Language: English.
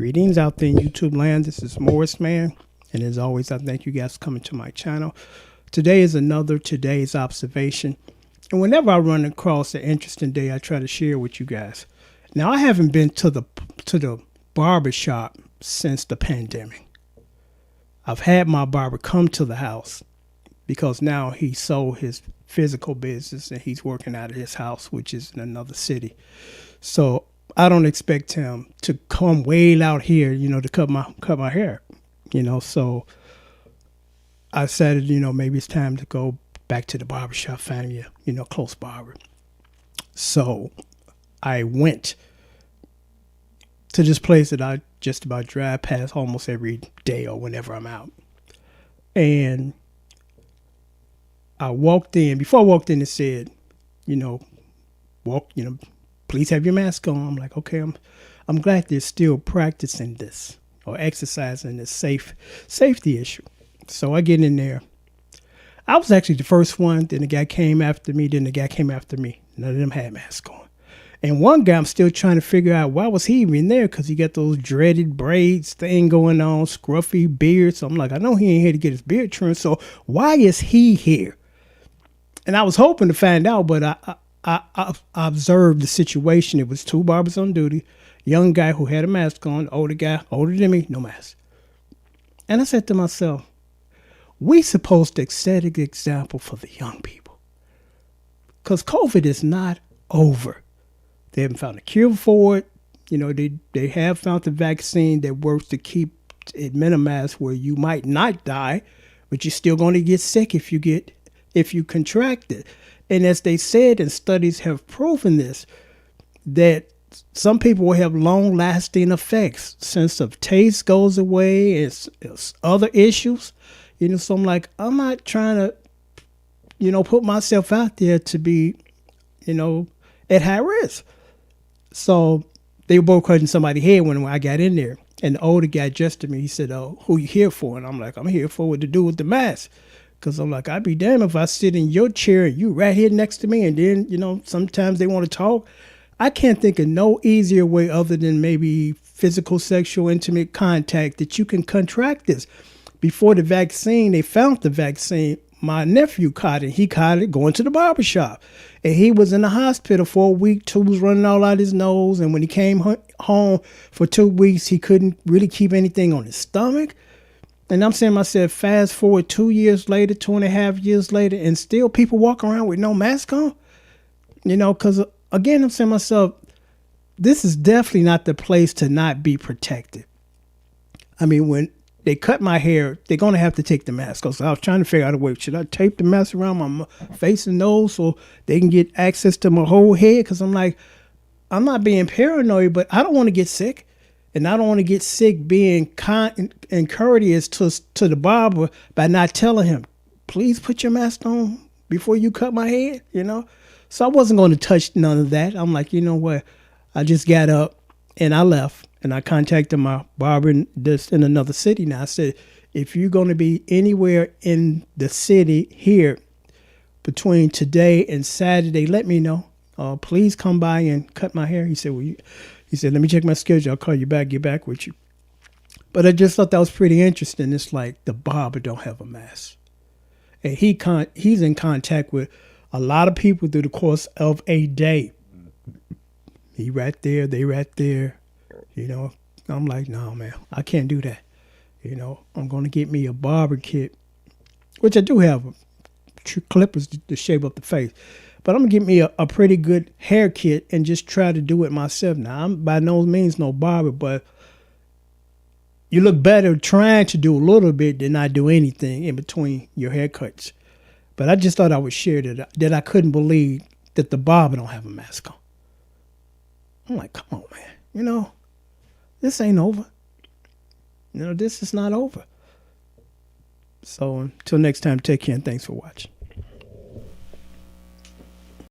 Greetings out there in YouTube land. This is Morris Man. And as always, I thank you guys for coming to my channel. Today is another Today's Observation. And whenever I run across an interesting day, I try to share with you guys. Now, I haven't been to the barber shop since the pandemic. I've had my barber come to the house because now he sold his physical business and he's working out of his house, which is in another city. So I don't expect him to come way out here, to cut my hair, So I said, maybe it's time to go back to the barbershop, find me a, close barber. So I went to this place that I just about drive past almost every day or whenever I'm out. And I walked in. Before I walked in, it said, please have your mask on. I'm like, okay, I'm glad they're still practicing this or exercising this safety issue. So I get in there. I was actually the first one. Then the guy came after me. Then the guy came after me. None of them had masks on. And one guy, I'm still trying to figure out why was he even there, because he got those dreaded braids thing going on, scruffy beard. So I'm like, I know he ain't here to get his beard trimmed. So why is he here? And I was hoping to find out, but I observed the situation. It was two barbers on duty, young guy who had a mask on, older guy, older than me, no mask. And I said to myself, we supposed to set an example for the young people, because COVID is not over. They haven't found a cure for it. They have found the vaccine that works to keep it minimized where you might not die, but you're still going to get sick if you contract it. And as they said, and studies have proven this, that some people will have long-lasting effects. Sense of taste goes away. It's other issues. So I'm like, I'm not trying to, put myself out there to be, at high risk. So they were both cutting somebody's head when I got in there. And the older guy adjusted me. He said, "Oh, who you here for?" And I'm like, "I'm here for what to do with the mask." Because I'm like, I'd be damned if I sit in your chair and you right here next to me. And then, sometimes they want to talk. I can't think of no easier way other than maybe physical, sexual, intimate contact that you can contract this. Before the vaccine, they found the vaccine. My nephew caught it. He caught it going to the barbershop. And he was in the hospital for a week. Tubes running all out his nose. And when he came home for 2 weeks, he couldn't really keep anything on his stomach. And I'm saying to myself, fast forward 2 years later, 2.5 years later, and still people walk around with no mask on. Because again, I'm saying to myself, this is definitely not the place to not be protected. I mean, when they cut my hair, they're going to have to take the mask off. So I was trying to figure out a way. Should I tape the mask around my face and nose so they can get access to my whole head? Because I'm like, I'm not being paranoid, but I don't want to get sick. And I don't want to get sick being kind and courteous to the barber by not telling him, please put your mask on before you cut my head, So I wasn't going to touch none of that. I'm like, you know what? I just got up and I left. And I contacted my barber in another city. Now I said, if you're going to be anywhere in the city here between today and Saturday, let me know. Please come by and cut my hair. He said, let me check my schedule. I'll call you back, get back with you. But I just thought that was pretty interesting. It's like the barber don't have a mask. And he's in contact with a lot of people through the course of a day. He right there, they right there. I'm like, no, man, I can't do that. I'm going to get me a barber kit, which I do have clippers to shape up the face. But I'm going to get me a pretty good hair kit and just try to do it myself. Now, I'm by no means no barber, but you look better trying to do a little bit than not do anything in between your haircuts. But I just thought I would share that I couldn't believe that the barber don't have a mask on. I'm like, come on, man. This ain't over. This is not over. So until next time, take care and thanks for watching.